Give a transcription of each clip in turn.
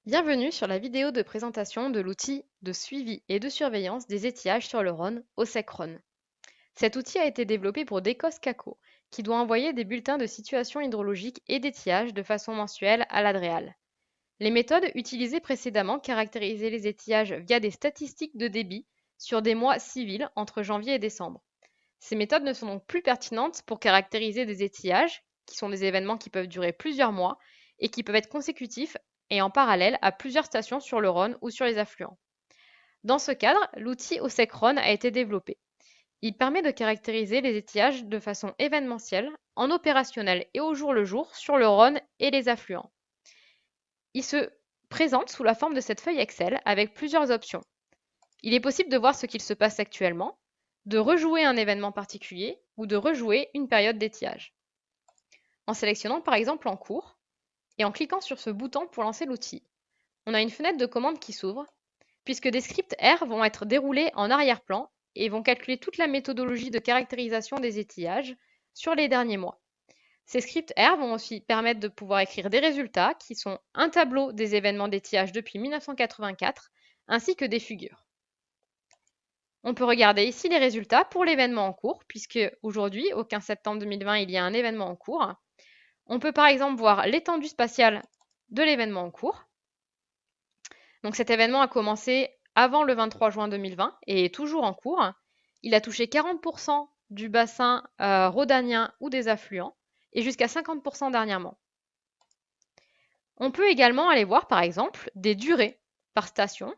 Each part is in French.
Bienvenue sur la vidéo de présentation de l'outil de suivi et de surveillance des étiages sur le Rhône, OSEC-Rhône. Cet outil a été développé pour Decos-Caco, qui doit envoyer des bulletins de situation hydrologique et d'étiage de façon mensuelle à l'Adréal. Les méthodes utilisées précédemment caractérisaient les étiages via des statistiques de débit sur des mois civils entre janvier et décembre. Ces méthodes ne sont donc plus pertinentes pour caractériser des étiages, qui sont des événements qui peuvent durer plusieurs mois et qui peuvent être consécutifs et en parallèle à plusieurs stations sur le Rhône ou sur les affluents. Dans ce cadre, l'outil OSEC-Rhône a été développé. Il permet de caractériser les étiages de façon événementielle, en opérationnel et au jour le jour sur le Rhône et les affluents. Il se présente sous la forme de cette feuille Excel avec plusieurs options. Il est possible de voir ce qu'il se passe actuellement, de rejouer un événement particulier ou de rejouer une période d'étiage. En sélectionnant par exemple en cours et en cliquant sur ce bouton pour lancer l'outil, on a une fenêtre de commande qui s'ouvre puisque des scripts R vont être déroulés en arrière-plan et vont calculer toute la méthodologie de caractérisation des étiages sur les derniers mois. Ces scripts R vont aussi permettre de pouvoir écrire des résultats qui sont un tableau des événements d'étiage depuis 1984 ainsi que des figures. On peut regarder ici les résultats pour l'événement en cours, puisque aujourd'hui, au 15 septembre 2020, il y a un événement en cours. On peut par exemple voir l'étendue spatiale de l'événement en cours. Donc cet événement a commencé avant le 23 juin 2020 et est toujours en cours. Il a touché 40% du bassin rhodanien ou des affluents et jusqu'à 50% dernièrement. On peut également aller voir par exemple des durées par station.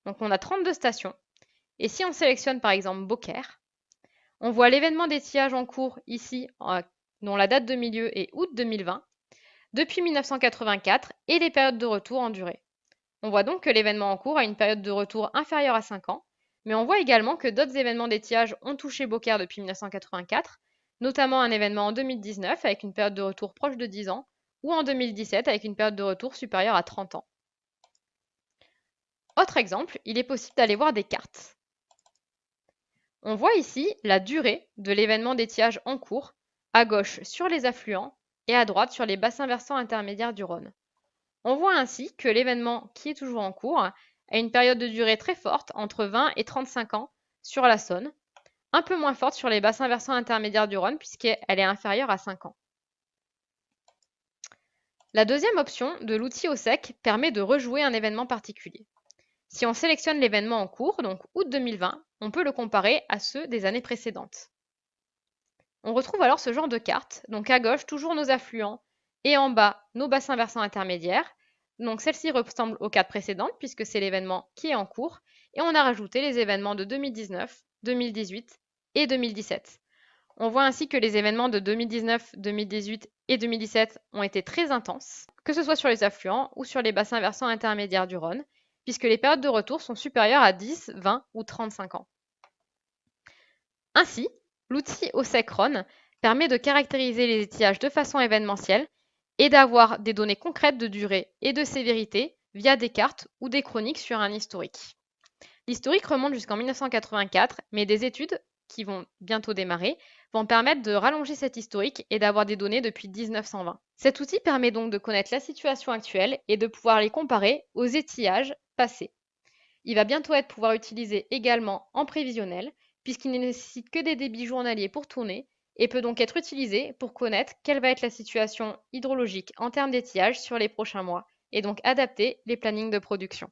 Donc on a 32 stations. Et si on sélectionne par exemple Beaucaire, on voit l'événement d'étiage en cours ici, dont la date de milieu est août 2020, depuis 1984 et les périodes de retour en durée. On voit donc que l'événement en cours a une période de retour inférieure à 5 ans, mais on voit également que d'autres événements d'étiage ont touché Beaucaire depuis 1984, notamment un événement en 2019 avec une période de retour proche de 10 ans, ou en 2017 avec une période de retour supérieure à 30 ans. Autre exemple, il est possible d'aller voir des cartes. On voit ici la durée de l'événement d'étiage en cours, à gauche sur les affluents et à droite sur les bassins versants intermédiaires du Rhône. On voit ainsi que l'événement qui est toujours en cours a une période de durée très forte, entre 20 et 35 ans, sur la Saône, un peu moins forte sur les bassins versants intermédiaires du Rhône puisqu'elle est inférieure à 5 ans. La deuxième option de l'outil OSEC permet de rejouer un événement particulier. Si on sélectionne l'événement en cours, donc août 2020, on peut le comparer à ceux des années précédentes. On retrouve alors ce genre de carte, donc à gauche toujours nos affluents et en bas nos bassins versants intermédiaires. Donc celle-ci ressemble aux cartes précédentes puisque c'est l'événement qui est en cours et on a rajouté les événements de 2019, 2018 et 2017. On voit ainsi que les événements de 2019, 2018 et 2017 ont été très intenses, que ce soit sur les affluents ou sur les bassins versants intermédiaires du Rhône, puisque les périodes de retour sont supérieures à 10, 20 ou 35 ans. Ainsi, l'outil OSEC-Rhône permet de caractériser les étiages de façon événementielle et d'avoir des données concrètes de durée et de sévérité via des cartes ou des chroniques sur un historique. L'historique remonte jusqu'en 1984, mais des études qui vont bientôt démarrer vont permettre de rallonger cet historique et d'avoir des données depuis 1920. Cet outil permet donc de connaître la situation actuelle et de pouvoir les comparer aux étiages passés. Il va bientôt être pouvoir utilisé également en prévisionnel, puisqu'il ne nécessite que des débits journaliers pour tourner et peut donc être utilisé pour connaître quelle va être la situation hydrologique en termes d'étiage sur les prochains mois et donc adapter les plannings de production.